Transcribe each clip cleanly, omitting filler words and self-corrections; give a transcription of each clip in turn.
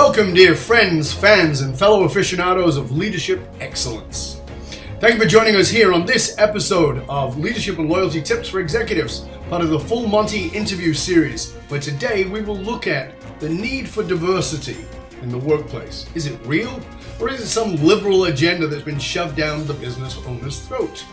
Welcome, dear friends, fans, and fellow aficionados of leadership excellence. Thank you for joining us here on this episode of Leadership and Loyalty Tips for Executives, part of the Full Monty interview series, where today we will look at the need for diversity in the workplace. Is it real, or is it some liberal agenda that's been shoved down the business owner's throat?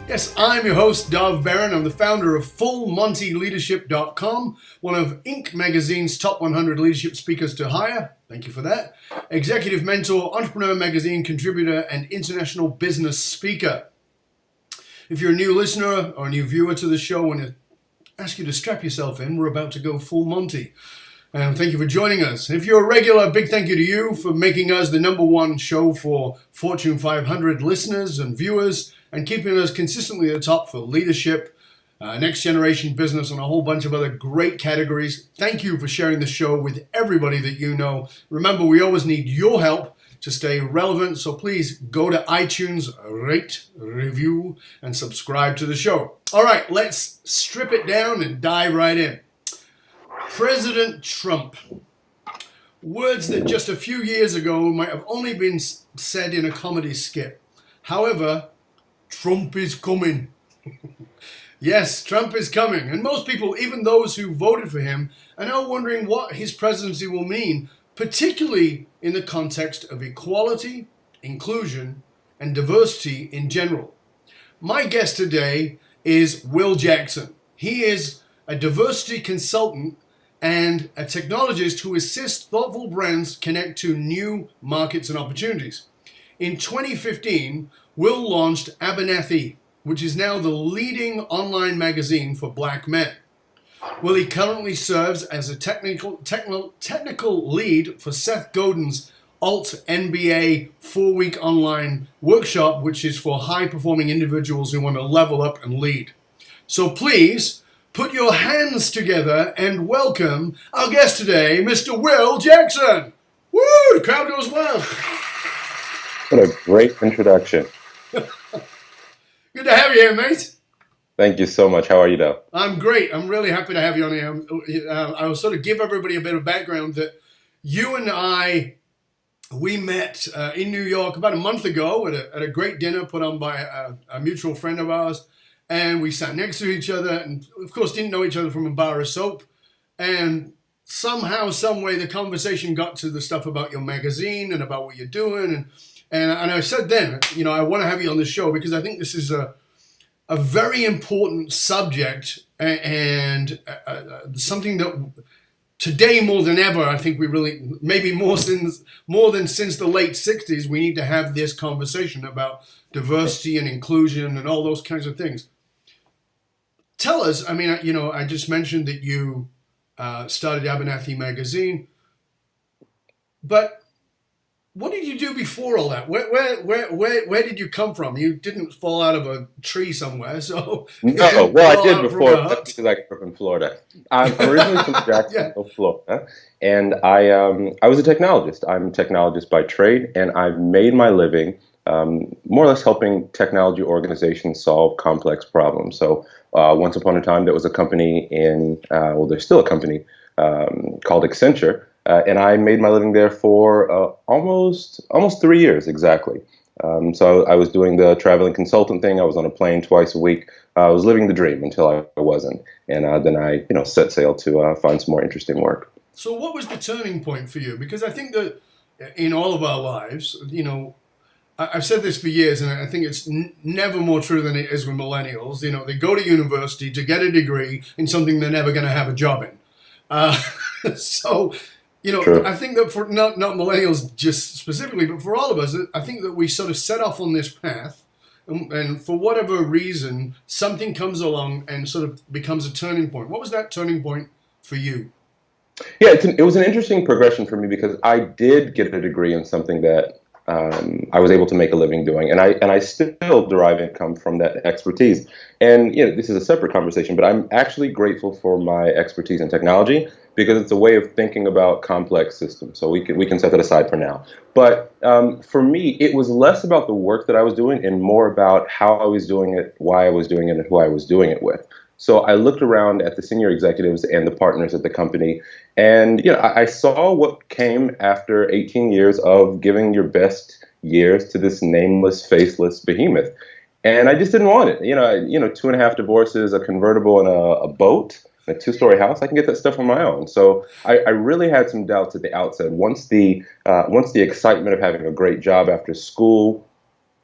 Yes, I'm your host, Dov Barron. I'm the founder of FullMontyLeadership.com, one of Inc. Magazine's top 100 leadership speakers to hire. Thank you for that. Executive mentor, Entrepreneur Magazine contributor, and international business speaker. If you're a new listener or a new viewer to the show, I want to ask you to strap yourself in. We're about to go full Monty. And thank you for joining us. If you're a regular, big thank you to you for making us the #1 show for Fortune 500 listeners and viewers, and keeping us consistently at the top for leadership, next generation business, and a whole bunch of other great categories. Thank you for sharing the show with everybody that you know. Remember, we always need your help to stay relevant, so please go to iTunes, rate, review, and subscribe to the show. All right, let's strip it down and dive right in. President Trump. Words that just a few years ago might have only been said in a comedy skit. However, Trump is coming. Yes, Trump is coming. And most people, even those who voted for him, are now wondering what his presidency will mean, particularly in the context of equality, inclusion, and diversity in general. My guest today is Willie Jackson. He is a diversity consultant and a technologist who assists thoughtful brands connect to new markets and opportunities. In 2015, Will launched Abernathy, which is now the leading online magazine for black men. Willie currently serves as a technical lead for Seth Godin's altMBA 4-week online workshop, which is for high-performing individuals who want to level up and lead. So please put your hands together and welcome our guest today, Mr. Willie Jackson. Woo! The crowd goes wild. What a great introduction. Good to have you here, mate. Thank you so much. How are you, though? I'm great. I'm really happy to have you on here. I will sort of give everybody a bit of background that you and I, we met in New York about a month ago at a great dinner put on by a mutual friend of ours. And we sat next to each other and, of course, didn't know each other from a bar of soap. And somehow, some way, the conversation got to the stuff about your magazine and about what you're doing. And I said then, you know, I want to have you on the show because I think this is a very important subject and something that today more than ever, I think we really, maybe more than since the late 60s, we need to have this conversation about diversity and inclusion and all those kinds of things. Tell us, I mean, you know, I just mentioned that you started Abernathy Magazine, but what did you do before all that? Where did you come from? You didn't fall out of a tree somewhere, so... No, well, I did before, because I grew up in Florida. I'm originally from Jacksonville, Florida, and I was a technologist. I'm a technologist by trade, and I've made my living more or less helping technology organizations solve complex problems. So once upon a time, there was a company well, there's still a company called Accenture, and I made my living there for almost 3 years exactly. So I was doing the traveling consultant thing. I was on a plane twice a week. I was living the dream until I wasn't, and then I, set sail to find some more interesting work. So what was the turning point for you? Because I think that in all of our lives, you know, I've said this for years, and I think it's never more true than it is with millennials. You know, they go to university to get a degree in something they're never going to have a job in. So, you know, True. I think that for not millennials just specifically, but for all of us, I think that we sort of set off on this path, and for whatever reason, something comes along and sort of becomes a turning point. What was that turning point for you? Yeah, it was an interesting progression for me because I did get a degree in something that I was able to make a living doing, and I still derive income from that expertise. And this is a separate conversation, but I'm actually grateful for my expertise in technology because it's a way of thinking about complex systems. So we can set that aside for now. But for me, it was less about the work that I was doing and more about how I was doing it, why I was doing it, and who I was doing it with. So I looked around at the senior executives and the partners at the company, and I saw what came after 18 years of giving your best years to this nameless, faceless behemoth. And I just didn't want it. 2.5 divorces, a convertible, and a boat, a 2-story house. I can get that stuff on my own. So I really had some doubts at the outset. Once the excitement of having a great job after school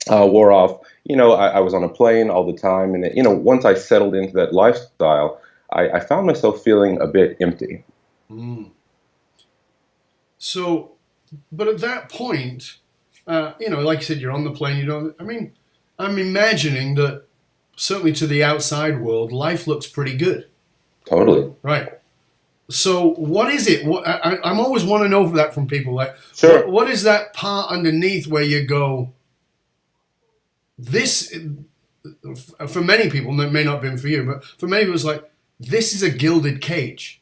wore off, I was on a plane all the time. And, once I settled into that lifestyle, I found myself feeling a bit empty. Mm. So, but at that point, like you said, you're on the plane. I'm imagining that certainly to the outside world, life looks pretty good. Totally. Right. So what is it? I'm always want to know that from people. Like, sure. What is that part underneath where you go, this, for many people, and it may not have been for you, but for many it was like, this is a gilded cage.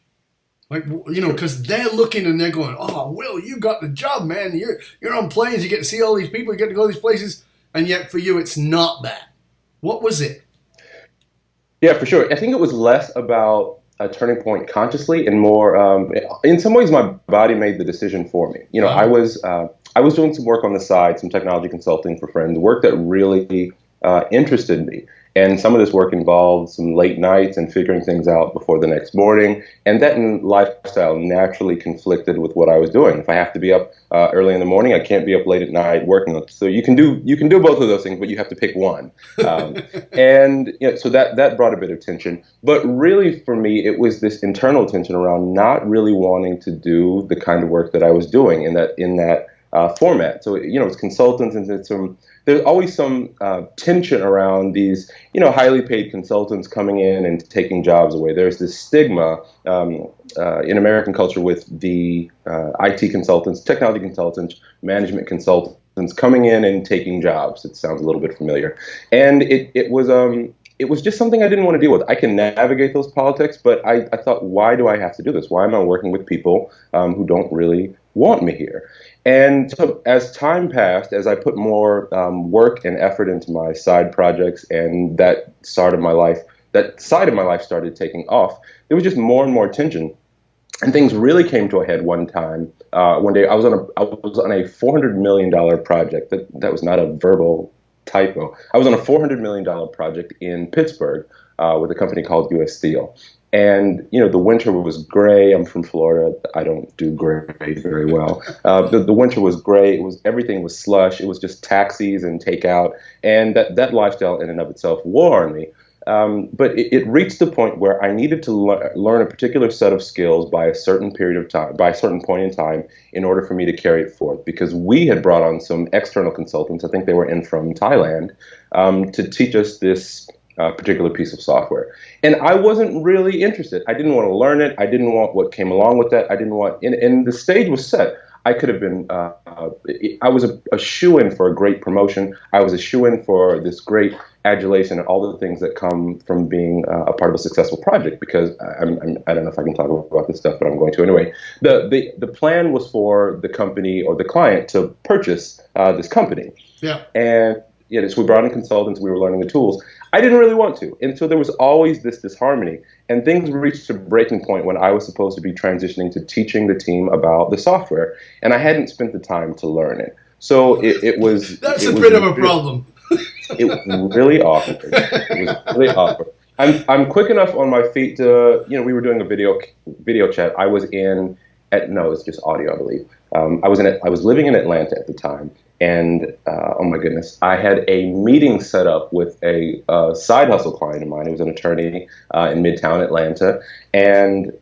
Like, because they're looking and they're going, oh, Will, you got the job, man. You're on planes, you get to see all these people, you get to go these places. And yet for you, it's not that. What was it? Yeah, for sure. I think it was less about a turning point consciously and more, in some ways, my body made the decision for me. I was doing some work on the side, some technology consulting for friends, work that really interested me. And some of this work involved some late nights and figuring things out before the next morning. And that lifestyle naturally conflicted with what I was doing. If I have to be up early in the morning, I can't be up late at night working. So you can do both of those things, but you have to pick one. And so that brought a bit of tension. But really, for me, it was this internal tension around not really wanting to do the kind of work that I was doing in that format. So it's consultants, and there's always some tension around these highly paid consultants coming in and taking jobs away. There's this stigma in American culture with the IT consultants, technology consultants, management consultants coming in and taking jobs. It sounds a little bit familiar, and it was just something I didn't want to deal with. I can navigate those politics, but I thought, why do I have to do this? Why am I working with people who don't really want me here? And so as time passed, as I put more work and effort into my side projects, and that side of my life started taking off, there was just more and more tension. And things really came to a head one time. One day I was on a $400 million project. That was not a verbal typo. I was on a $400 million project in Pittsburgh with a company called U.S. Steel. And, the winter was gray. I'm from Florida. I don't do gray very well. The winter was gray. Everything was slush. It was just taxis and takeout. And that lifestyle in and of itself wore on me. But it reached the point where I needed to learn a particular set of skills by a certain period of time, by a certain point in time, in order for me to carry it forth. Because we had brought on some external consultants, I think they were in from Thailand, to teach us this particular piece of software. And I wasn't really interested. I didn't want to learn it. I didn't want what came along with that. I didn't want, and the stage was set. I could have been, I was a shoo-in for a great promotion. I was a shoo-in for this great adulation and all the things that come from being a part of a successful project, because I don't know if I can talk about this stuff, but I'm going to anyway. The plan was for the company or the client to purchase this company. Yeah. And so we brought in consultants, we were learning the tools. I didn't really want to. And so there was always this disharmony. And things reached a breaking point when I was supposed to be transitioning to teaching the team about the software. And I hadn't spent the time to learn it. So it was... That's a bit of a problem. It was really awkward. It was really awkward. I'm quick enough on my feet to, we were doing a video chat. I was it's just audio, I believe. I was living in Atlanta at the time. And, oh my goodness, I had a meeting set up with a side hustle client of mine. He was an attorney in Midtown Atlanta. And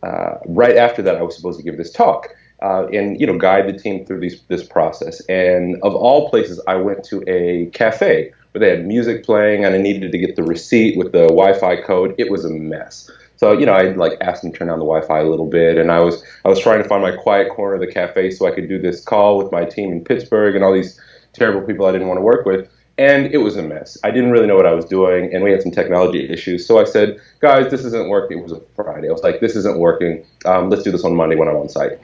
right after that, I was supposed to give this talk and, guide the team through this process. And of all places, I went to a cafe where they had music playing, and I needed to get the receipt with the Wi-Fi code. It was a mess. So, I asked them to turn on the Wi-Fi a little bit, and I was trying to find my quiet corner of the cafe so I could do this call with my team in Pittsburgh and all these terrible people I didn't want to work with. And it was a mess. I didn't really know what I was doing, and we had some technology issues. So I said, guys, this isn't working. It was a Friday. I was like, this isn't working. Let's do this on Monday when I'm on site.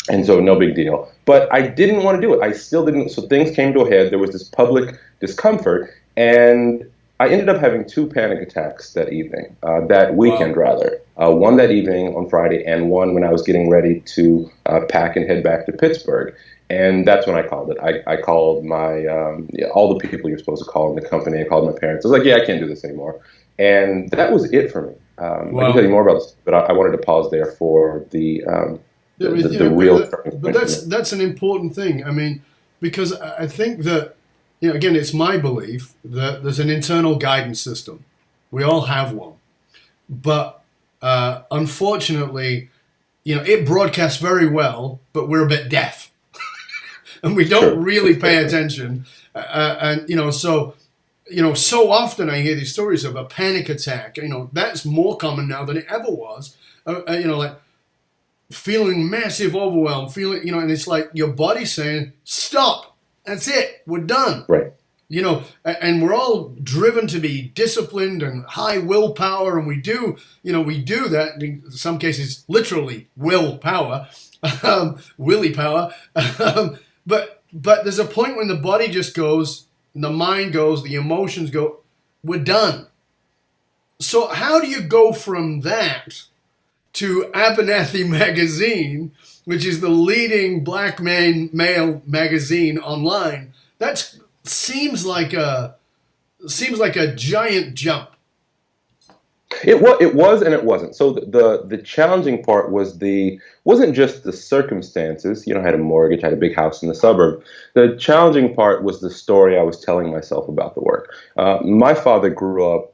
And so no big deal. But I didn't want to do it. I still didn't. So things came to a head. There was this public discomfort. And I ended up having two panic attacks that evening, that weekend Wow. rather. One that evening on Friday, and one when I was getting ready to pack and head back to Pittsburgh. And that's when I called it. I called my all the people you're supposed to call in the company. I called my parents. I was like, "Yeah, I can't do this anymore." And that was it for me. I can tell you Wow. more about this, but I wanted to pause there for Yeah, the real turning but point for me. that's an important thing. I mean, because I think that, again, it's my belief that there's an internal guidance system. We all have one, but unfortunately, it broadcasts very well, but we're a bit deaf, and we don't Sure. really pay attention. And so often I hear these stories of a panic attack. That's more common now than it ever was. Like feeling massive overwhelm, and it's like your body saying, "Stop. That's it. We're done." Right. And we're all driven to be disciplined and high willpower, and we do that in some cases, literally willpower, willy power. But there's a point when the body just goes, the mind goes, the emotions go, we're done. So how do you go from that to Abernathy Magazine, which is the leading black male magazine online? That seems like a giant jump. It was and it wasn't. So the challenging part wasn't just the circumstances. I had a mortgage, I had a big house in the suburb. The challenging part was the story I was telling myself about the work. My father grew up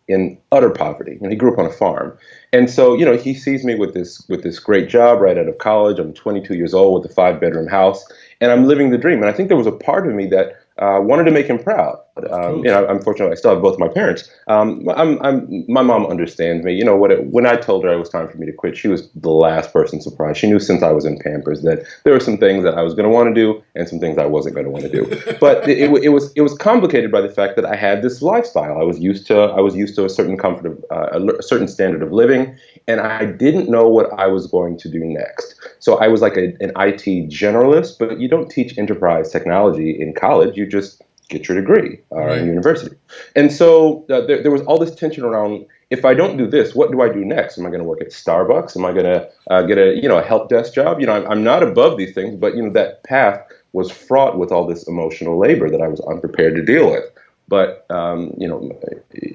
in utter poverty, and he grew up on a farm. And so, he sees me with this great job right out of college. I'm 22 years old with a 5-bedroom house, and I'm living the dream. And I think there was a part of me that wanted to make him proud. Unfortunately, I still have both my parents. My mom understands me. When I told her it was time for me to quit, she was the last person surprised. She knew since I was in Pampers that there were some things that I was going to want to do and some things I wasn't going to want to do. But it was complicated by the fact that I had this lifestyle. I was used to a certain comfort of a certain standard of living, and I didn't know what I was going to do next. So I was like an IT generalist, but you don't teach enterprise technology in college. You just get your degree in university. And so there was all this tension around, if I don't do this, what do I do next? Am I going to work at Starbucks? Am I going to get a help desk job? I'm not above these things, but that path was fraught with all this emotional labor that I was unprepared to deal with. But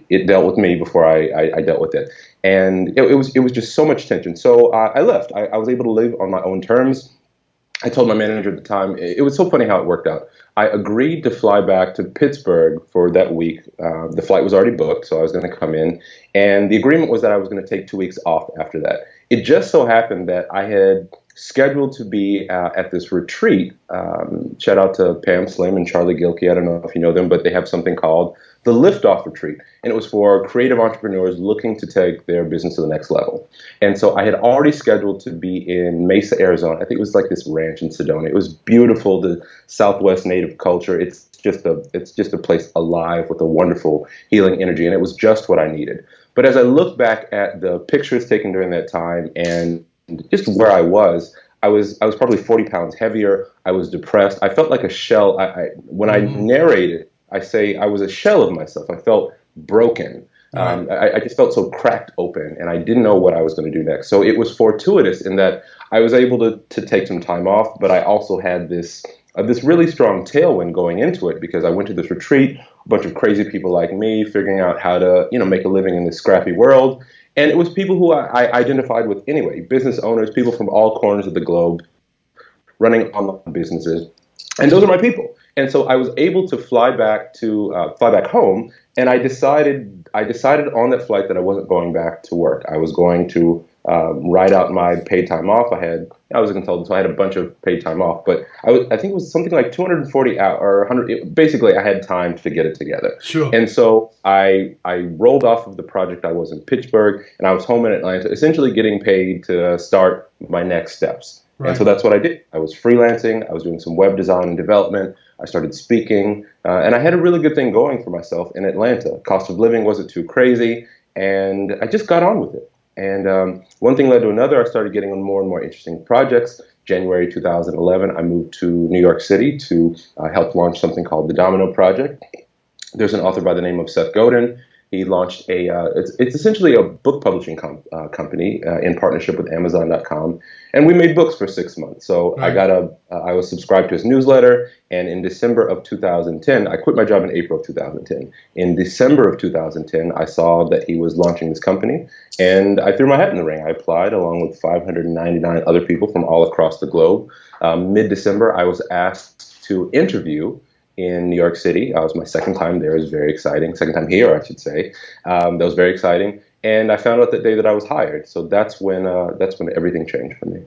it dealt with me before I dealt with it, and it was just so much tension. So I left. I was able to live on my own terms. I told my manager at the time, it was so funny how it worked out. I agreed to fly back to Pittsburgh for that week. The flight was already booked, so I was going to come in. And the agreement was that I was going to take 2 weeks off after that. It just so happened that I had scheduled to be at this retreat. Shout out to Pam Slim and Charlie Gilkey. I don't know if you know them, but they have something called the Liftoff Retreat. And it was for creative entrepreneurs looking to take their business to the next level. And so I had already scheduled to be in Mesa, Arizona. I think it was like this ranch in Sedona. It was beautiful, the Southwest native culture. It's just a place alive with a wonderful healing energy. And it was just what I needed. But as I look back at the pictures taken during that time and just where I was probably 40 pounds heavier. I was depressed. I felt like a shell. When I narrate it, I say I was a shell of myself. I felt broken. I just felt so cracked open, and I didn't know what I was going to do next. So it was fortuitous in that I was able to take some time off, but I also had this really strong tailwind going into it because I went to this retreat, a bunch of crazy people like me, figuring out how to make a living in this scrappy world. And it was people who I identified with anyway, business owners, people from all corners of the globe, running online businesses. And those are my people. And so I was able to fly back home, and I decided on that flight that I wasn't going back to work. I was going to ride out my paid time off. I was a consultant, so I had a bunch of paid time off, but I think it was something like 240 hours or 100. Basically, I had time to get it together. Sure. And so I rolled off of the project I was in Pittsburgh, and I was home in Atlanta, essentially getting paid to start my next steps. Right. And so that's what I did. I was freelancing. I was doing some web design and development. I started speaking, and I had a really good thing going for myself in Atlanta. Cost of living wasn't too crazy, and I just got on with it. And one thing led to another. I started getting on more and more interesting projects. January 2011, I moved to New York City to help launch something called the Domino Project. There's an author by the name of Seth Godin. He launched it's essentially a book publishing company in partnership with Amazon.com, and we made books for 6 months. So Right. I was subscribed to his newsletter, and in December of 2010, I quit my job in April of 2010. In December of 2010, I saw that he was launching this company, and I threw my hat in the ring. I applied along with 599 other people from all across the globe. Mid-December, I was asked to interview in New York City. It was my second time there. It was very exciting. Second time here, I should say. That was very exciting. And I found out that day that I was hired. So that's when everything changed for me.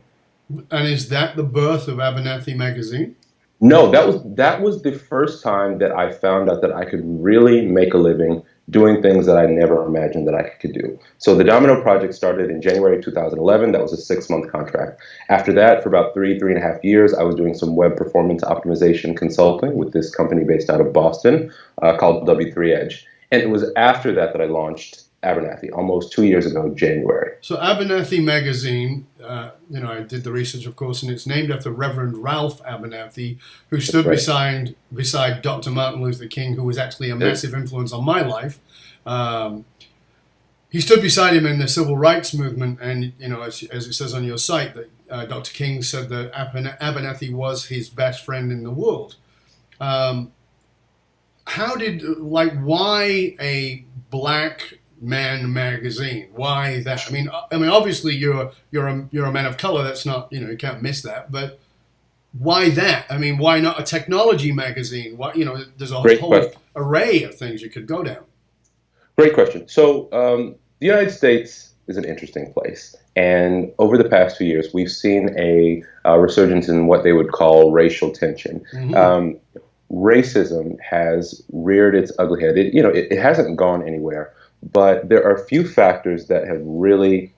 And is that the birth of Abernathy Magazine? No, that was the first time that I found out that I could really make a living doing things that I never imagined that I could do. So the Domino Project started in January 2011. That was a 6-month contract. After that, for about 3.5 years, I was doing some web performance optimization consulting with this company based out of Boston called W3 Edge. And it was after that that I launched Abernathy, almost 2 years ago, January. So Abernathy Magazine, I did the research, of course, and it's named after Reverend Ralph Abernathy, who stood beside Dr. Martin Luther King, who was actually a massive influence on my life. He stood beside him in the civil rights movement, and as it says on your site, that Dr. King said that Abernathy was his best friend in the world. Why a black man magazine? Why that? I mean, obviously you're a man of color. That's not, you can't miss that. But why that? I mean, why not a technology magazine? Why, there's a whole array of things you could go down. Great question. So the United States is an interesting place, and over the past few years, we've seen a resurgence in what they would call racial tension. Mm-hmm. Racism has reared its ugly head. It hasn't gone anywhere. But there are a few factors that have really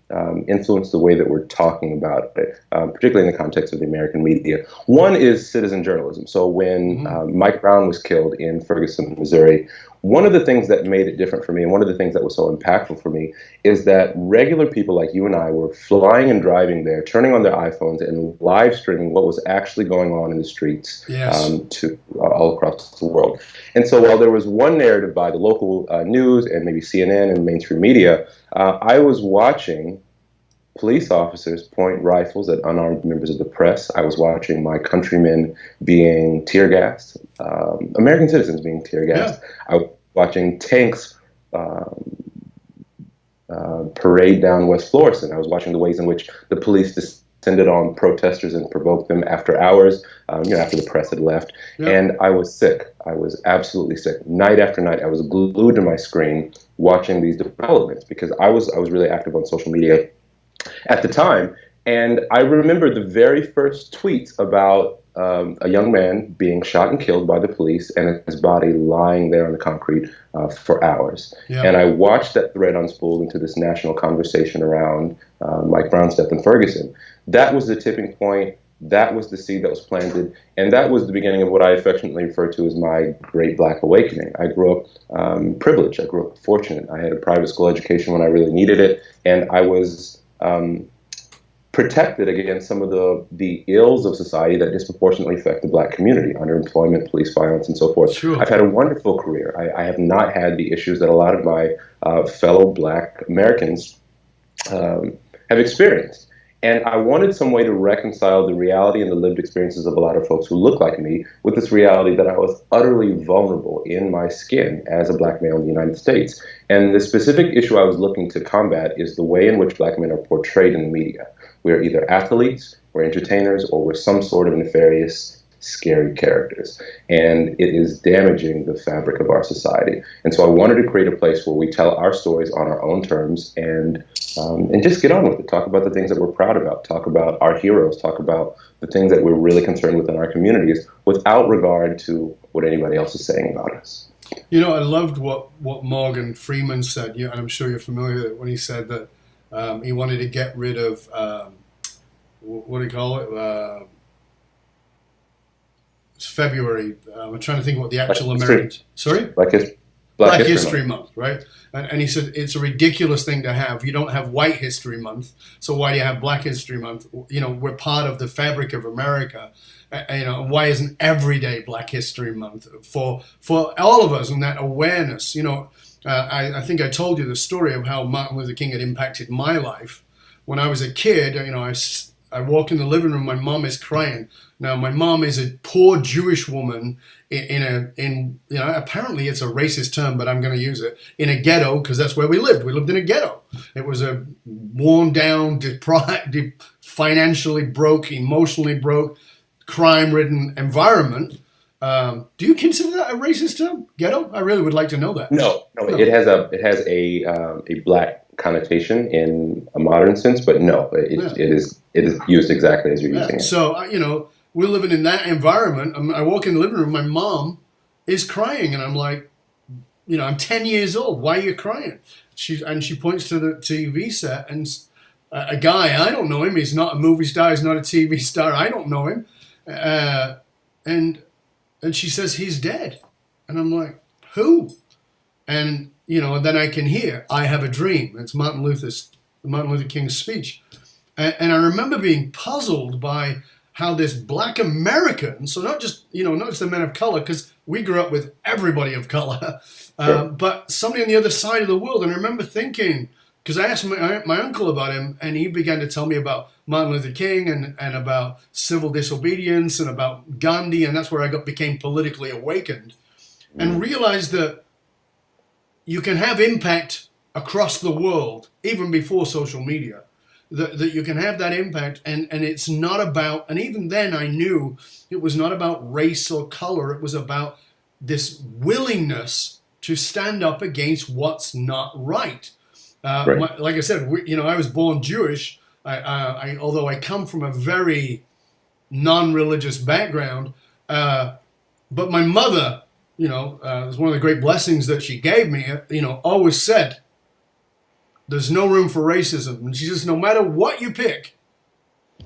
influenced the way that we're talking about it, particularly in the context of the American media. One is citizen journalism. So when Mike Brown was killed in Ferguson, Missouri, one of the things that made it different for me, and one of the things that was so impactful for me, is that regular people like you and I were flying and driving there, turning on their iPhones and live streaming what was actually going on in the streets to all across the world. And so while there was one narrative by the local news and maybe CNN and mainstream media, I was watching police officers point rifles at unarmed members of the press. I was watching my countrymen being tear gassed, American citizens being tear gassed. Yeah. I was watching tanks parade down West Florissant. I was watching the ways in which the police descended on protesters and provoked them after hours, after the press had left. Yeah. And I was sick. I was absolutely sick. Night after night, I was glued to my screen watching these developments because I was really active on social media at the time. And I remember the very first tweets about a young man being shot and killed by the police and his body lying there on the concrete for hours. Yeah. And I watched that thread unspool into this national conversation around Mike Brown's death in Ferguson. That was the tipping point. That was the seed that was planted. And that was the beginning of what I affectionately refer to as my Great Black Awakening. I grew up privileged. I grew up fortunate. I had a private school education when I really needed it. And I was protected against some of the ills of society that disproportionately affect the black community, underemployment, police violence, and so forth. Sure. I've had a wonderful career. I have not had the issues that a lot of my fellow black Americans have experienced. And I wanted some way to reconcile the reality and the lived experiences of a lot of folks who look like me with this reality that I was utterly vulnerable in my skin as a black male in the United States. And the specific issue I was looking to combat is the way in which black men are portrayed in the media. We're either athletes, we're entertainers, or we're some sort of nefarious, scary characters. And it is damaging the fabric of our society. And so I wanted to create a place where we tell our stories on our own terms and just get on with it. Talk about the things that we're proud about. Talk about our heroes. Talk about the things that we're really concerned with in our communities without regard to what anybody else is saying about us. I loved what Morgan Freeman said, and I'm sure you're familiar with it, when he said that he wanted to get rid of, what do you call it? It's February. I'm trying to think what the actual American... Sorry? Black History Month, right? And he said it's a ridiculous thing to have. You don't have White History Month, so why do you have Black History Month? We're part of the fabric of America. Why isn't every day Black History Month for all of us, and that awareness? I think I told you the story of how Martin Luther King had impacted my life. When I was a kid, I walk in the living room, my mom is crying. Now, my mom is a poor Jewish woman apparently it's a racist term, but I'm going to use it, in a ghetto, because that's where we lived. We lived in a ghetto. It was a worn down, deprived, financially broke, emotionally broke, crime-ridden environment. Do you consider that a racist term, ghetto? I really would like to know that. No. It has a black connotation in a modern sense, but no, it is used exactly as you're using it. So we're living in that environment. I walk in the living room, my mom is crying, and I'm like, I'm 10 years old. Why are you crying? She points to the TV set, and a guy, I don't know him. He's not a movie star. He's not a TV star. I don't know him. And she says, he's dead. And I'm like, who? And, then I can hear, I have a dream. It's Martin Luther King's speech. And I remember being puzzled by how this black American, so not just the men of color, because we grew up with everybody of color, but somebody on the other side of the world. And I remember thinking, because I asked my uncle about him, and he began to tell me about Martin Luther King and about civil disobedience and about Gandhi, and that's where I became politically awakened and realized that you can have impact across the world, even before social media, that you can have that impact, and it's not about, and even then I knew it was not about race or color, it was about this willingness to stand up against what's not right. Like I said, I was born Jewish. Although I come from a very non-religious background, but my mother, was one of the great blessings that she gave me. Always said, "There's no room for racism," and she says, "No matter what you pick,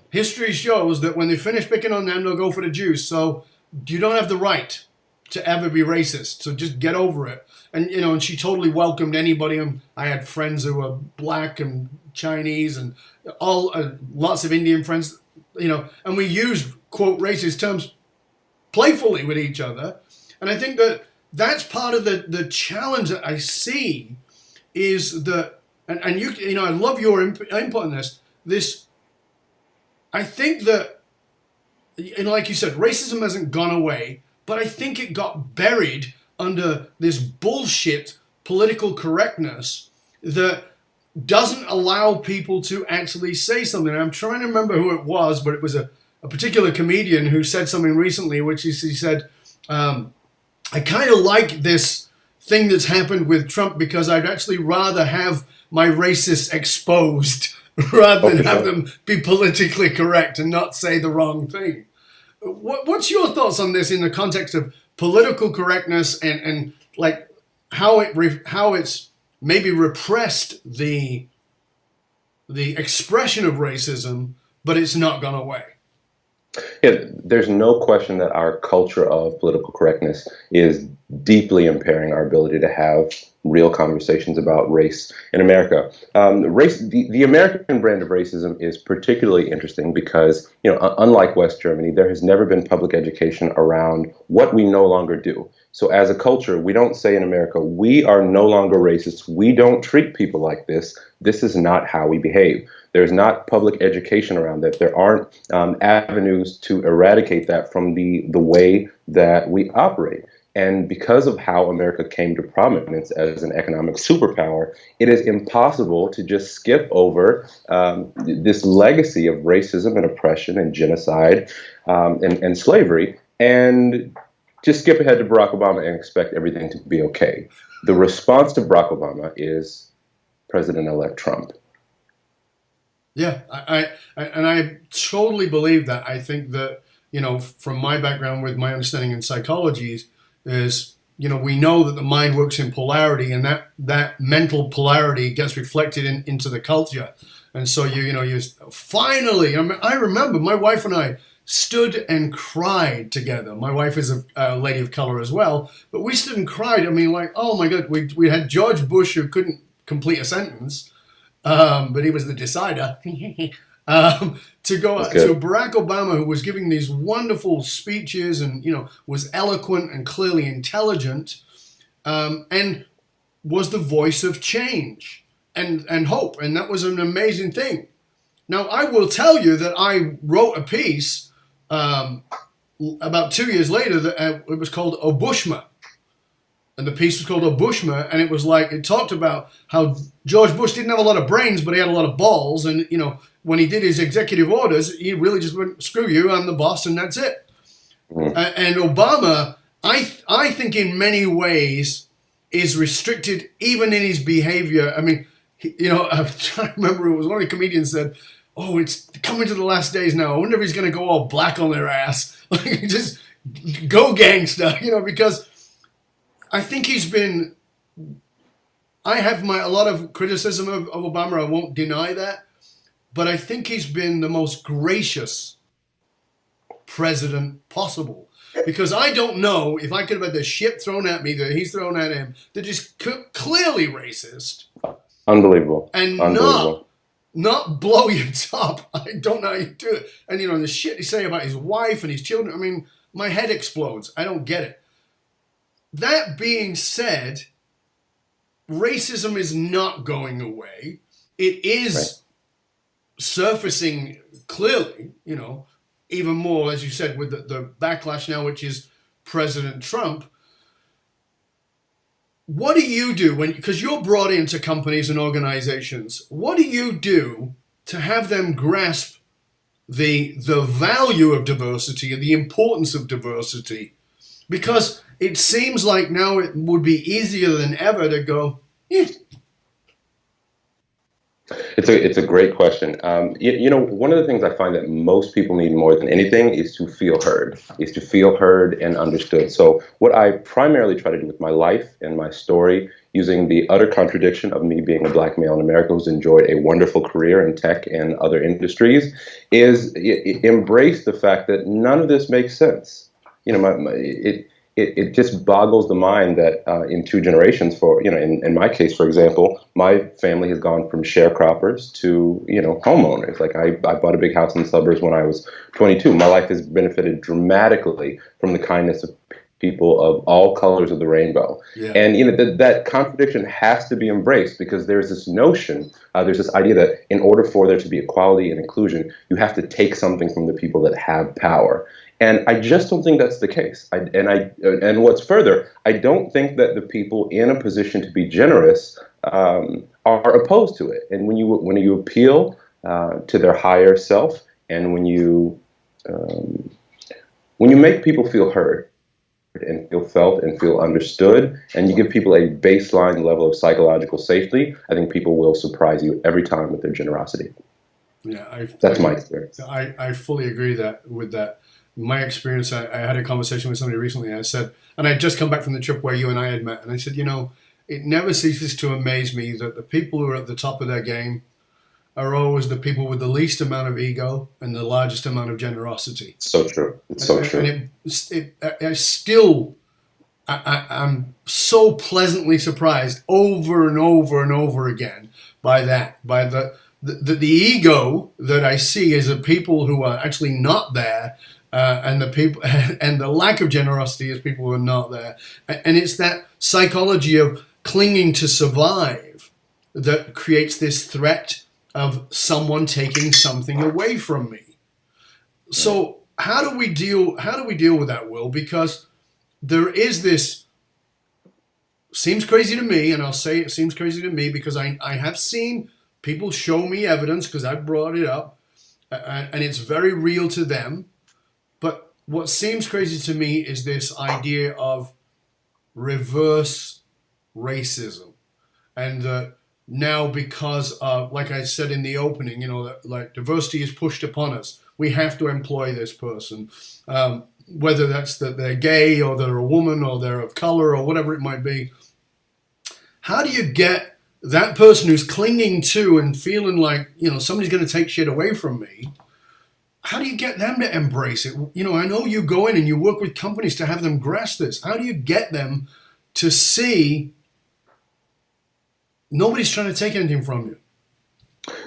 history shows that when they finish picking on them, they'll go for the Jews. So you don't have the right to ever be racist. So just get over it." And and she totally welcomed anybody. I had friends who were black and Chinese and all lots of Indian friends. And we used quote racist terms playfully with each other. And I think that's part of the challenge that I see is that, and I love your input on this. I think that, like you said, racism hasn't gone away, but I think it got buried under this bullshit political correctness that doesn't allow people to actually say something. And I'm trying to remember who it was, but it was a particular comedian who said something recently, which is, he said, I kind of like this thing that's happened with Trump because I'd actually rather have my racists exposed rather than have them be politically correct and not say the wrong thing. What's your thoughts on this in the context of political correctness and like how it's maybe repressed the expression of racism, but it's not gone away? Yeah, there's no question that our culture of political correctness is deeply impairing our ability to have real conversations about race in America. The American brand of racism is particularly interesting because, unlike West Germany, there has never been public education around what we no longer do. So as a culture, we don't say in America, we are no longer racist. We don't treat people like this. This is not how we behave. There's not public education around that. There aren't avenues to eradicate that from the way that we operate. And because of how America came to prominence as an economic superpower, it is impossible to just skip over this legacy of racism and oppression and genocide and slavery and just skip ahead to Barack Obama and expect everything to be okay. The response to Barack Obama is President-elect Trump. Yeah, I totally believe that. I think that, from my background with my understanding in psychology is, we know that the mind works in polarity, and that mental polarity gets reflected into the culture. And so you finally, I remember my wife and I stood and cried together. My wife is a lady of color as well, but we stood and cried. I mean, like, oh my God, we had George Bush who couldn't complete a sentence, but he was the decider. To go to Barack Obama, who was giving these wonderful speeches and, was eloquent and clearly intelligent, and was the voice of change and hope. And that was an amazing thing. Now, I will tell you that I wrote a piece about 2 years later that it was called Obushma. And the piece was called Obushma, and it talked about how George Bush didn't have a lot of brains, but he had a lot of balls. And, when he did his executive orders, he really just went, screw you, I'm the boss, and that's it. And Obama, I think in many ways is restricted even in his behavior. I mean, I'm trying to remember, it was one of the comedians said, oh, it's coming to the last days now. I wonder if he's going to go all black on their ass. Like, just go gangster, because I think I have a lot of criticism of Obama. I won't deny that. But I think he's been the most gracious president possible. Because I don't know if I could have had the shit thrown at me that he's thrown at him that is clearly racist. Unbelievable. And not blow your top. I don't know how you do it. And, the shit he say about his wife and his children. I mean, my head explodes. I don't get it. That being said, racism is not going away. It is surfacing clearly, even more, as you said, with the backlash now, which is President Trump. What do you do because you're brought into companies and organizations? What do you do to have them grasp the value of diversity and the importance of diversity? Because it seems like now it would be easier than ever to go, It's a great question. One of the things I find that most people need more than anything is to feel heard and understood. So what I primarily try to do with my life and my story, using the utter contradiction of me being a black male in America who's enjoyed a wonderful career in tech and other industries, is embrace the fact that none of this makes sense. It just boggles the mind that in 2 generations, in my case, for example, my family has gone from sharecroppers to, homeowners. Like I bought a big house in the suburbs when I was 22. My life has benefited dramatically from the kindness of people of all colors of the rainbow. Yeah. And, that contradiction has to be embraced because there's this notion, there's this idea that in order for there to be equality and inclusion, you have to take something from the people that have power. And I just don't think that's the case. And what's further, I don't think that the people in a position to be generous are opposed to it. And when you appeal to their higher self, and when you make people feel heard and feel felt and feel understood, and you give people a baseline level of psychological safety, I think people will surprise you every time with their generosity. Yeah, that's my experience. I fully agree with that. My experience, I had a conversation with somebody recently. I said, and I'd just come back from the trip where you and I had met, and I said, it never ceases to amaze me that the people who are at the top of their game are always the people with the least amount of ego and the largest amount of generosity. So true. It's so true. And I'm so pleasantly surprised over and over and over again by the ego that I see is of people who are actually not there. And the people and the lack of generosity is people who are not there. And it's that psychology of clinging to survive that creates this threat of someone taking something away from me. So how do we deal with that, Will? Because there is this, seems crazy to me, and I'll say it seems crazy to me because I have seen people show me evidence because I brought it up, and it's very real to them. But what seems crazy to me is this idea of reverse racism. And now because of, like I said in the opening, that like diversity is pushed upon us. We have to employ this person, whether that's that they're gay or they're a woman or they're of color or whatever it might be. How do you get that person who's clinging to and feeling like, somebody's going to take shit away from me? how do you get them to embrace it? You know, I know you go in and you work with companies to have them grasp this. How do you get them to see nobody's trying to take anything from you?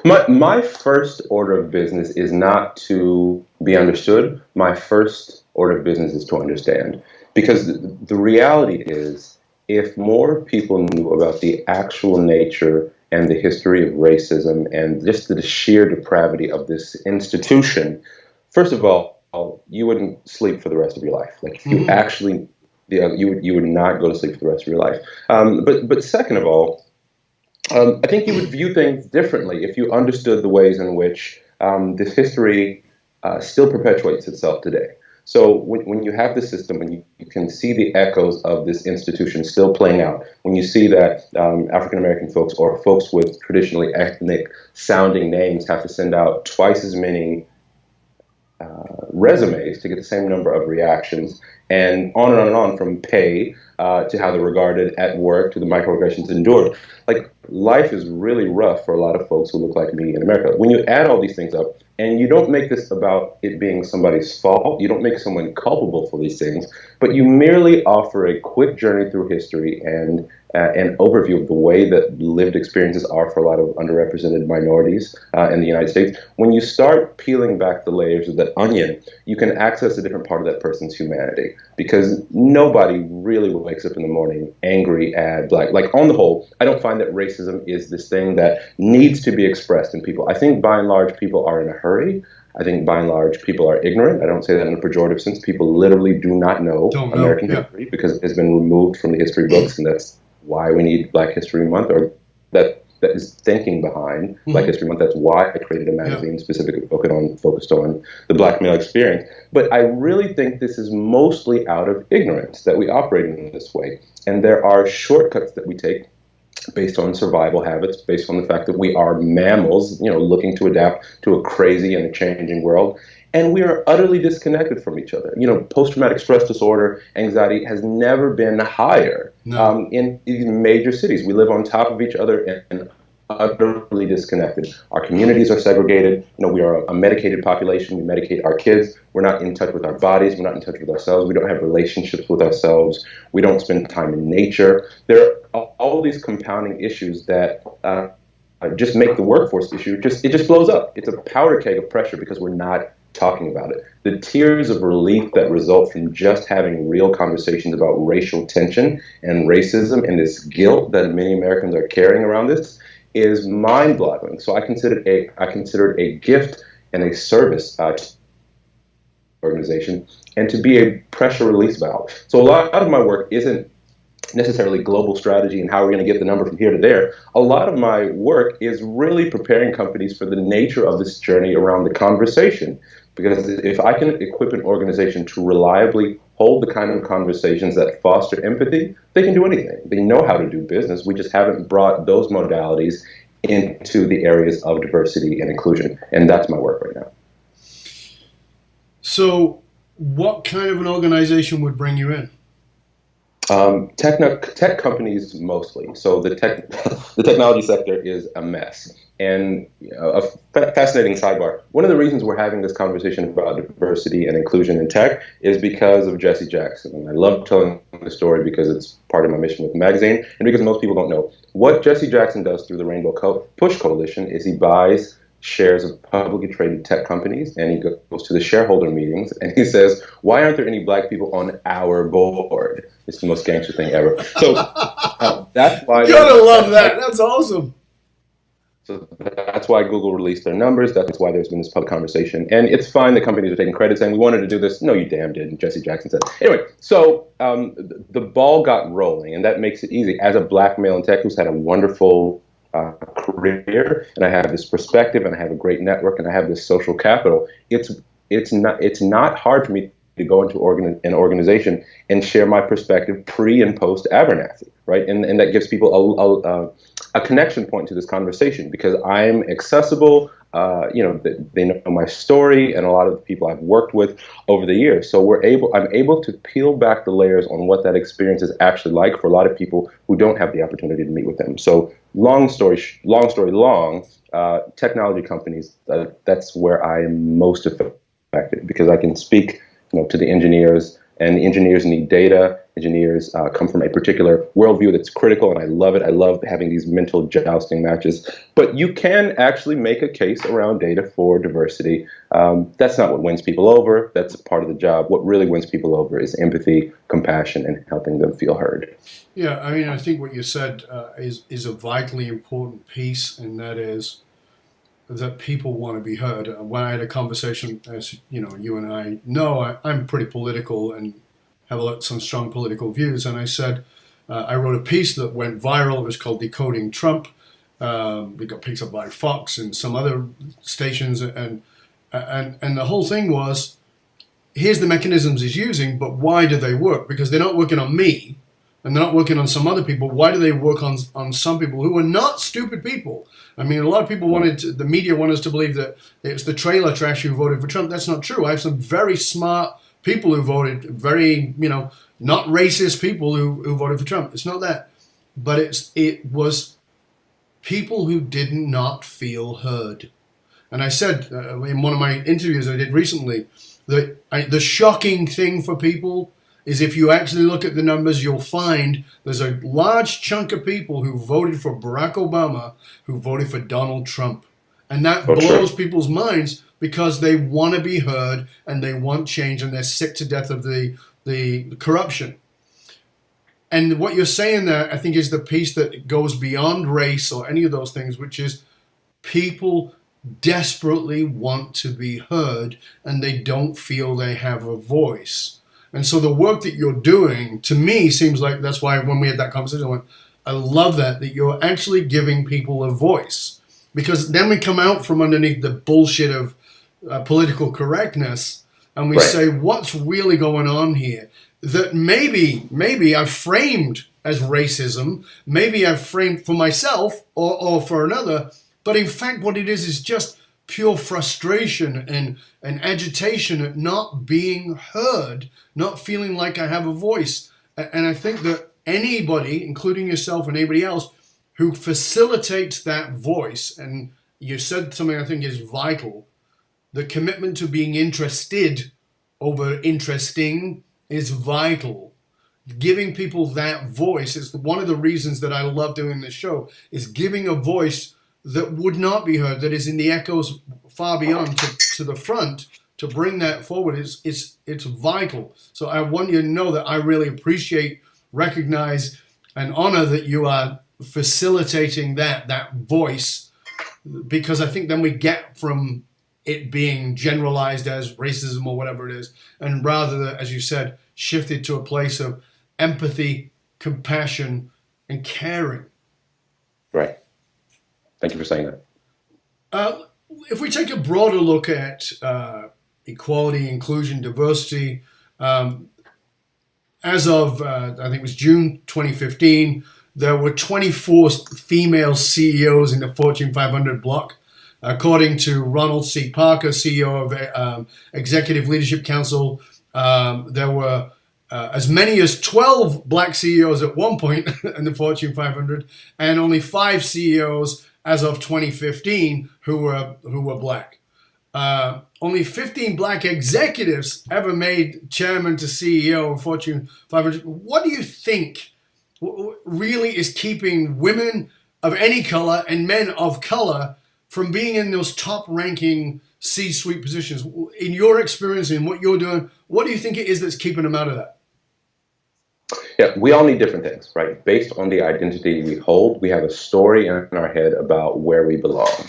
My first order of business is not to be understood. My first order of business is to understand. Because the reality is, if more people knew about the actual nature and the history of racism and just the sheer depravity of this institution, first of all, you wouldn't sleep for the rest of your life. Like, if you actually, you would not go to sleep for the rest of your life. But second of all, I think you would view things differently if you understood the ways in which this history still perpetuates itself today. So when you have the system, when you can see the echoes of this institution still playing out, when you see that African-American folks or folks with traditionally ethnic sounding names have to send out twice as many resumes to get the same number of reactions, and on and on and on, from pay to how they're regarded at work to the microaggressions endured. Like, life is really rough for a lot of folks who look like me in America. When you add all these things up, and you don't make this about it being somebody's fault, you don't make someone culpable for these things, but you merely offer a quick journey through history and an overview of the way that lived experiences are for a lot of underrepresented minorities in the United States. When you start peeling back the layers of that onion, you can access a different part of that person's humanity, because nobody really wakes up in the morning angry at Black. Like, on the whole, I don't find that racism is this thing that needs to be expressed in people. I think by and large people are in a hurry. I think by and large people are ignorant. I don't say that in a pejorative sense. People literally do not know American history because it has been removed from the history books, and that's why we need Black History Month, or that is thinking behind Black History Month. That's why I created a magazine specifically focused on the Black male experience. But I really think this is mostly out of ignorance that we operate in this way. And there are shortcuts that we take based on survival habits, based on the fact that we are mammals, looking to adapt to a crazy and a changing world. And we are utterly disconnected from each other. Post-traumatic stress disorder, anxiety has never been higher in these major cities. We live on top of each other and utterly disconnected. Our communities are segregated. We are a medicated population. We medicate our kids. We're not in touch with our bodies. We're not in touch with ourselves. We don't have relationships with ourselves. We don't spend time in nature. There are all these compounding issues that just make the workforce issue, it just blows up. It's a powder keg of pressure because we're not talking about it. The tears of relief that result from just having real conversations about racial tension and racism and this guilt that many Americans are carrying around this is mind-boggling. So I consider it a gift and a service to the organization, and to be a pressure release valve. So a lot of my work isn't necessarily global strategy and how we're going to get the number from here to there. A lot of my work is really preparing companies for the nature of this journey around the conversation. Because if I can equip an organization to reliably hold the kind of conversations that foster empathy, they can do anything. They know how to do business. We just haven't brought those modalities into the areas of diversity and inclusion. And that's my work right now. So what kind of an organization would bring you in? Tech companies mostly. So the technology sector is a mess. And a fascinating sidebar. One of the reasons we're having this conversation about diversity and inclusion in tech is because of Jesse Jackson. And I love telling the story because it's part of my mission with the magazine, and because most people don't know. What Jesse Jackson does through the Rainbow Push Coalition is he buys shares of publicly traded tech companies, and he goes to the shareholder meetings and he says, why aren't there any Black people on our board? It's the most gangster thing ever. So that's why you gotta love that. That's awesome. So that's why Google released their numbers. That's why there's been this public conversation. And it's fine that companies are taking credit saying, we wanted to do this. No, you damn didn't, Jesse Jackson said. Anyway, so the ball got rolling, and that makes it easy. As a Black male in tech who's had a wonderful career, and I have this perspective, and I have a great network, and I have this social capital, it's not hard for me to go into an organization and share my perspective pre and post Abernathy, right? And that gives people a connection point to this conversation because I'm accessible. They know my story and a lot of the people I've worked with over the years. So I'm able to peel back the layers on what that experience is actually like for a lot of people who don't have the opportunity to meet with them. So long story long, technology companies, that's where I am most effective affected because I can speak, to the engineers, and the engineers need data. Engineers come from a particular worldview that's critical, and I love it. I love having these mental jousting matches. But you can actually make a case around data for diversity. That's not what wins people over. That's part of the job. What really wins people over is empathy, compassion, and helping them feel heard. Yeah, I mean, I think what you said is a vitally important piece, and that is that people want to be heard. When I had a conversation, as you and I know, I'm pretty political and have some strong political views. And I said, I wrote a piece that went viral. It was called Decoding Trump. We got picked up by Fox and some other stations. And the whole thing was, here's the mechanisms he's using, but why do they work? Because they're not working on me and they're not working on some other people. Why do they work on some people who are not stupid people? I mean, a lot of people the media want us to believe that it's the trailer trash who voted for Trump. That's not true. I have some very smart people who voted, very, not racist people who voted for Trump. It's not that. But it was people who did not feel heard. And I said in one of my interviews I did recently that the shocking thing for people is if you actually look at the numbers, you'll find there's a large chunk of people who voted for Barack Obama who voted for Donald Trump. And that blows people's minds because they want to be heard and they want change and they're sick to death of the corruption. And what you're saying there, I think, is the piece that goes beyond race or any of those things, which is people desperately want to be heard and they don't feel they have a voice. And so the work that you're doing, to me, seems like that's why when we had that conversation, I went, I love that you're actually giving people a voice. Because then we come out from underneath the bullshit of political correctness and we say, what's really going on here? That maybe I've framed as racism, maybe I've framed for myself or for another, but in fact what it is just pure frustration and agitation at not being heard, not feeling like I have a voice. And I think that anybody, including yourself and anybody else, who facilitates that voice, and you said something I think is vital, the commitment to being interested over interesting is vital. Giving people that voice is one of the reasons that I love doing this show, is giving a voice that would not be heard, that is in the echoes far beyond to the front, to bring that forward. It's vital. So I want you to know that I really appreciate, recognize, and honor that you are facilitating that voice, because I think then we get from it being generalized as racism or whatever it is, and rather, as you said, shifted to a place of empathy, compassion, and caring. Right. Thank you for saying that. If we take a broader look at equality, inclusion, diversity, as of, I think it was June 2015, there were 24 female CEOs in the Fortune 500 block. According to Ronald C. Parker, CEO of Executive Leadership Council, there were as many as 12 black CEOs at one point in the Fortune 500, and only 5 CEOs as of 2015 who were black. Only 15 black executives ever made chairman to CEO of Fortune 500. What do you think really is keeping women of any color and men of color from being in those top-ranking C-suite positions? In your experience, in what you're doing, what do you think it is that's keeping them out of that? Yeah, we all need different things, right? Based on the identity we hold, we have a story in our head about where we belong.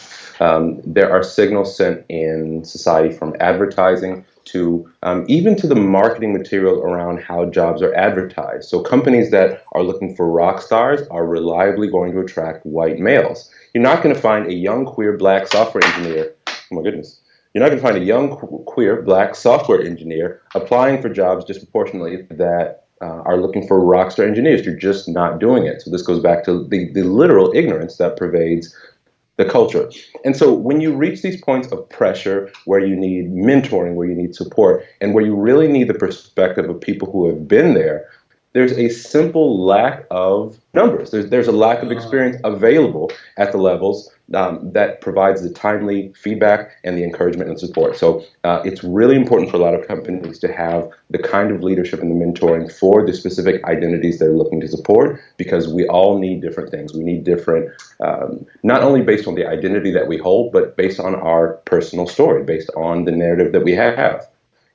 There are signals sent in society from advertising to even to the marketing material around how jobs are advertised. So companies that are looking for rock stars are reliably going to attract white males. You're not going to find a young, queer, black software engineer. Oh my goodness. You're not going to find a young, queer, black software engineer applying for jobs disproportionately that are looking for rock star engineers. You're just not doing it. So this goes back to the literal ignorance that pervades the culture. And so when you reach these points of pressure where you need mentoring, where you need support, and where you really need the perspective of people who have been there, there's a simple lack of numbers. There's a lack of experience available at the levels that provides the timely feedback and the encouragement and support. So it's really important for a lot of companies to have the kind of leadership and the mentoring for the specific identities they're looking to support, because we all need different things. We need different, not only based on the identity that we hold, but based on our personal story, based on the narrative that we have.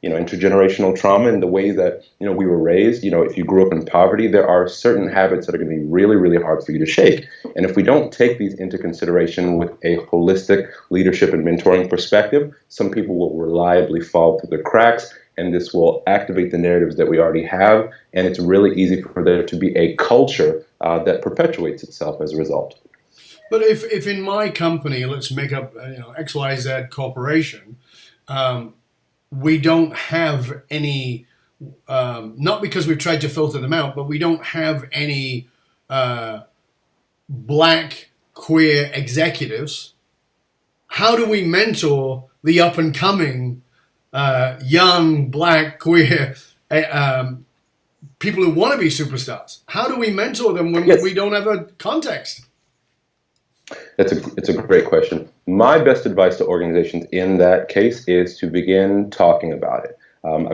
Intergenerational trauma and the way that, we were raised. If you grew up in poverty, there are certain habits that are going to be really, really hard for you to shake. And if we don't take these into consideration with a holistic leadership and mentoring perspective, some people will reliably fall through the cracks, and this will activate the narratives that we already have. And it's really easy for there to be a culture that perpetuates itself as a result. But if in my company, let's make up, XYZ Corporation, we don't have any, not because we've tried to filter them out, but we don't have any black queer executives. How do we mentor the up and coming young black queer people who want to be superstars? How do we mentor them when we don't have a context? It's a great question. My best advice to organizations in that case is to begin talking about it. I'm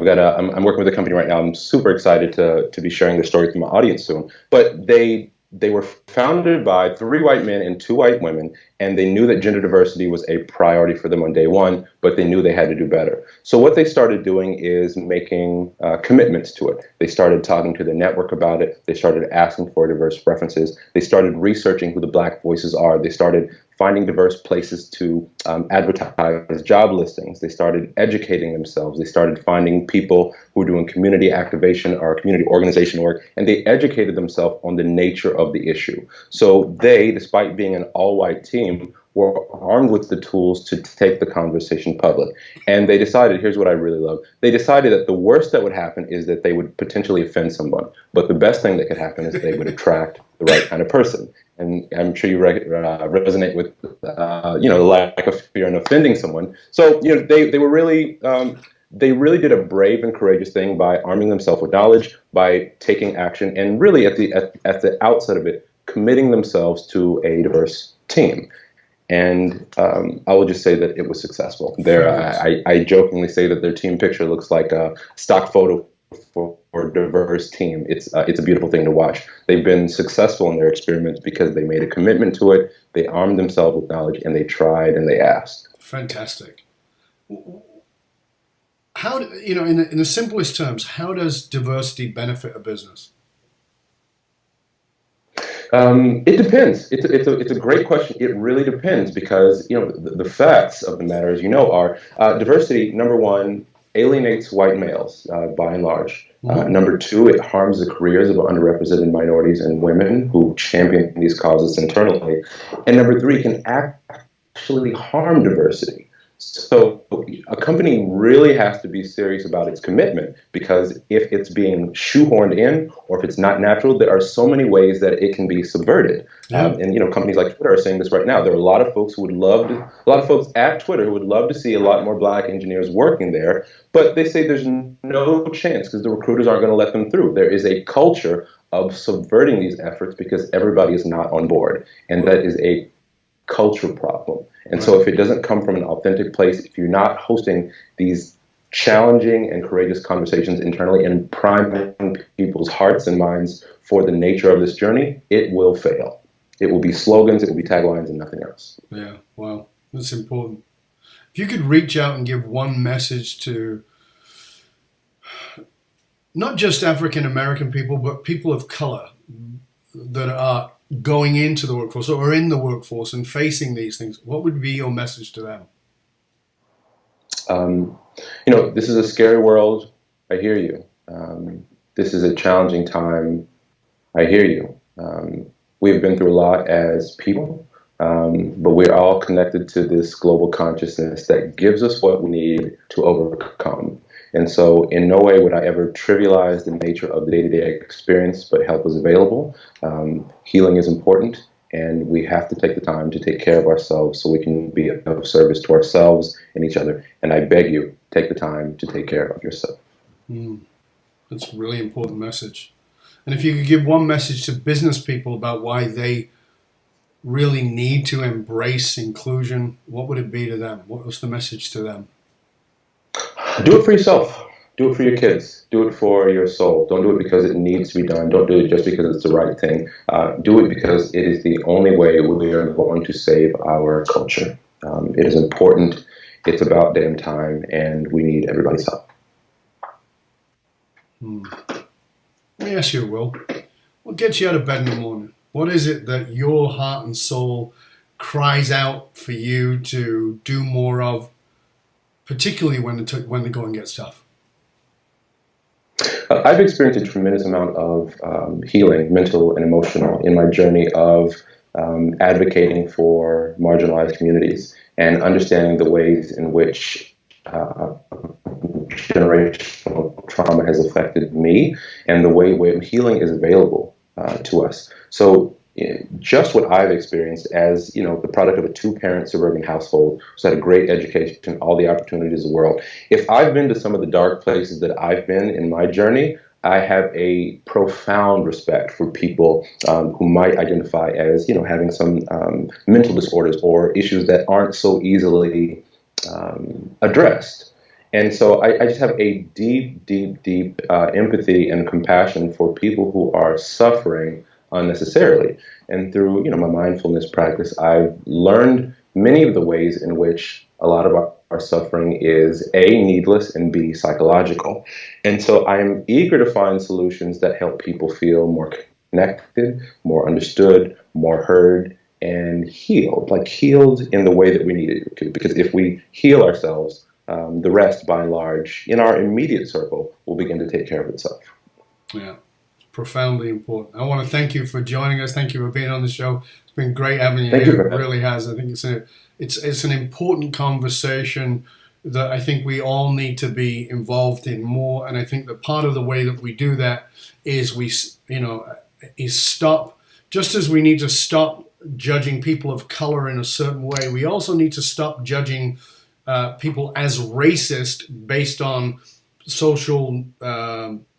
working with a company right now. I'm super excited to be sharing their story with my audience soon. But they were founded by 3 white men and 2 white women, and they knew that gender diversity was a priority for them on day one, but they knew they had to do better. So what they started doing is making commitments to it. They started talking to the network about it. They started asking for diverse preferences. They started researching who the black voices are. They started finding diverse places to advertise job listings. They started educating themselves. They started finding people who were doing community activation or community organization work, and they educated themselves on the nature of the issue. So they, despite being an all-white team, were armed with the tools to take the conversation public. And they decided, here's what I really love, they decided that the worst that would happen is that they would potentially offend someone. But the best thing that could happen is they would attract the right kind of person. And I'm sure you resonate with, the lack of fear in offending someone. So, they were really, they really did a brave and courageous thing by arming themselves with knowledge, by taking action, and really at the outset of it, committing themselves to a diverse team. And I will just say that it was successful. I jokingly say that their team picture looks like a stock photo for a diverse team. It's a beautiful thing to watch. They've been successful in their experiments because they made a commitment to it, they armed themselves with knowledge, and they tried and they asked. Fantastic. How, in the simplest terms, how does diversity benefit a business? It depends. It's a great question. It really depends because, the facts of the matter, as are diversity, number one, alienates white males by and large. Number two, it harms the careers of underrepresented minorities and women who champion these causes internally. And number three, it can actually harm diversity. So a company really has to be serious about its commitment, because if it's being shoehorned in or if it's not natural, there are so many ways that it can be subverted. Yeah. And companies like Twitter are saying this right now. There are a lot of folks a lot of folks at Twitter who would love to see a lot more black engineers working there, but they say there's no chance because the recruiters aren't going to let them through. There is a culture of subverting these efforts because everybody is not on board, and that is a culture problem. And so if it doesn't come from an authentic place, if you're not hosting these challenging and courageous conversations internally and priming people's hearts and minds for the nature of this journey, it will fail. It will be slogans, it will be taglines, and nothing else. Yeah, wow, that's important. If you could reach out and give one message to not just African American people, but people of color that are going into the workforce or are in the workforce and facing these things, what would be your message to them? This is a scary world. I hear you. This is a challenging time. I hear you. We've been through a lot as people, but we're all connected to this global consciousness that gives us what we need to overcome. And so in no way would I ever trivialize the nature of the day-to-day experience, but help is available. Healing is important, and we have to take the time to take care of ourselves so we can be of service to ourselves and each other. And I beg you, take the time to take care of yourself. That's a really important message. And if you could give one message to business people about why they really need to embrace inclusion, what would it be to them? What was the message to them? Do it for yourself. Do it for your kids. Do it for your soul. Don't do it because it needs to be done. Don't do it just because it's the right thing. Do it because it is the only way we are going to save our culture. It is important. It's about damn time, and we need everybody's help. Let me ask you, Will. What gets you out of bed in the morning? What is it that your heart and soul cries out for you to do more of, particularly when the going gets tough? I've experienced a tremendous amount of healing, mental and emotional, in my journey of advocating for marginalized communities and understanding the ways in which generational trauma has affected me and the way healing is available to us. So just what I've experienced as, the product of a two-parent suburban household who's had a great education, all the opportunities of the world. If I've been to some of the dark places that I've been in my journey, I have a profound respect for people who might identify as, having some mental disorders or issues that aren't so easily addressed. And so I just have a deep, deep, deep empathy and compassion for people who are suffering unnecessarily. And through, my mindfulness practice, I've learned many of the ways in which a lot of our suffering is A, needless, and B, psychological. And so I'm eager to find solutions that help people feel more connected, more understood, more heard, and healed, like healed in the way that we need it to. Because if we heal ourselves, the rest, by and large, in our immediate circle, will begin to take care of itself. Yeah. Profoundly important. I want to thank you for joining us. Thank you for being on the show. It's been great having you here. It really has. I think it's an important conversation that I think we all need to be involved in more. And I think that part of the way that we do that is is stop. Just as we need to stop judging people of color in a certain way, we also need to stop judging people as racist based on social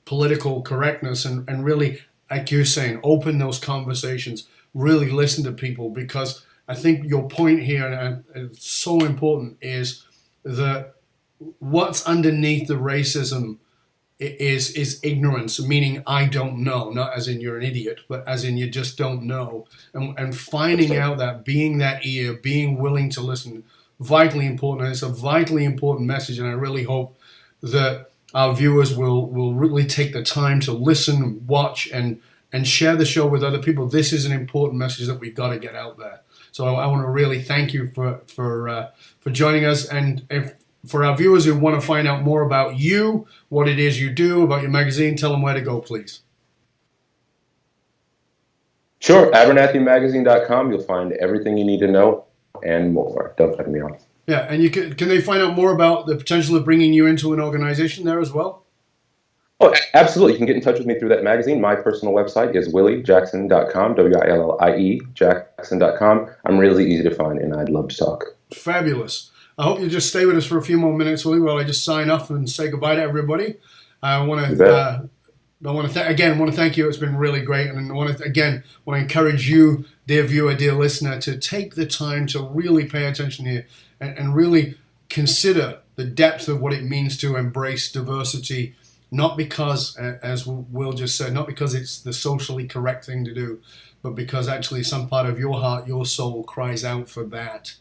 political correctness and really, like you're saying, open those conversations, really listen to people, because I think your point here, and it's so important, is that what's underneath the racism is ignorance, meaning I don't know, not as in you're an idiot, but as in you just don't know. And finding out that, being that ear, being willing to listen, vitally important. And it's a vitally important message, and I really hope that our viewers will really take the time to listen, watch, and share the show with other people. This is an important message that we've got to get out there. So I want to really thank you for joining us. And if for our viewers who want to find out more about you, what it is you do, about your magazine, tell them where to go, please. Sure. AbernathyMagazine.com. You'll find everything you need to know and more. Don't cut me off. Yeah, and can they find out more about the potential of bringing you into an organization there as well? Oh, absolutely. You can get in touch with me through that magazine. My personal website is williejackson.com, WILLIE, Jackson.com. I'm really easy to find, and I'd love to talk. Fabulous. I hope you just stay with us for a few more minutes, Willie, while I just sign off and say goodbye to everybody. I want to thank you. It's been really great, and I want to encourage you, dear viewer, dear listener, to take the time to really pay attention here and really consider the depth of what it means to embrace diversity. Not because, as Will just said, not because it's the socially correct thing to do, but because actually some part of your heart, your soul cries out for that.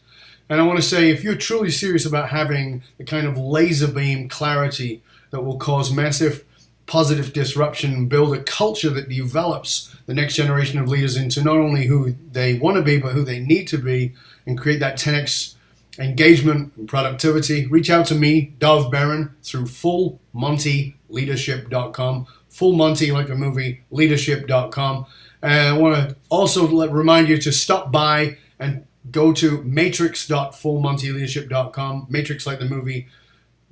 And I want to say, if you're truly serious about having the kind of laser beam clarity that will cause massive positive disruption and build a culture that develops the next generation of leaders into not only who they want to be, but who they need to be, and create that 10x engagement and productivity, reach out to me, Dov Barron, through fullmontyleadership.com. Full Monty, like the movie, leadership.com. And I want to also remind you to stop by and go to matrix.fullmontyleadership.com, matrix like the movie,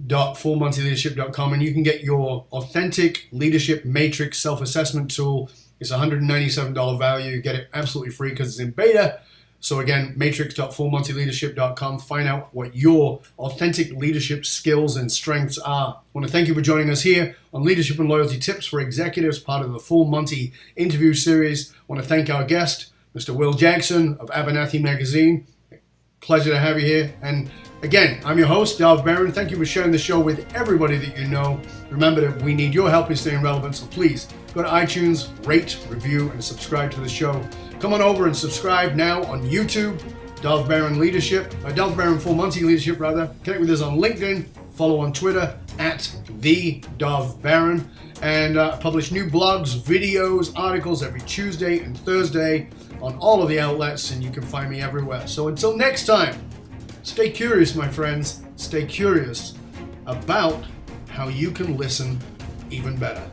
.fullmontyleadership.com, and you can get your authentic leadership matrix self-assessment tool. It's $197 value. You get it absolutely free because it's in beta. So again, matrix.fullmontyleadership.com. Find out what your authentic leadership skills and strengths are. I want to thank you for joining us here on Leadership and Loyalty Tips for Executives, part of the Full Monty interview series. I want to thank our guest, Mr. Willie Jackson of Abernathy Magazine. Pleasure to have you here. And again, I'm your host, Dov Baron. Thank you for sharing the show with everybody that you know. Remember that we need your help in staying relevant, so please go to iTunes, rate, review, and subscribe to the show. Come on over and subscribe now on YouTube, Dov Baron Leadership, Dov Baron Full Monty Leadership, rather. Connect with us on LinkedIn, follow on Twitter @the Dov Baron, and publish new blogs, videos, articles every Tuesday and Thursday on all of the outlets, and you can find me everywhere. So until next time, stay curious, my friends. Stay curious about how you can listen even better.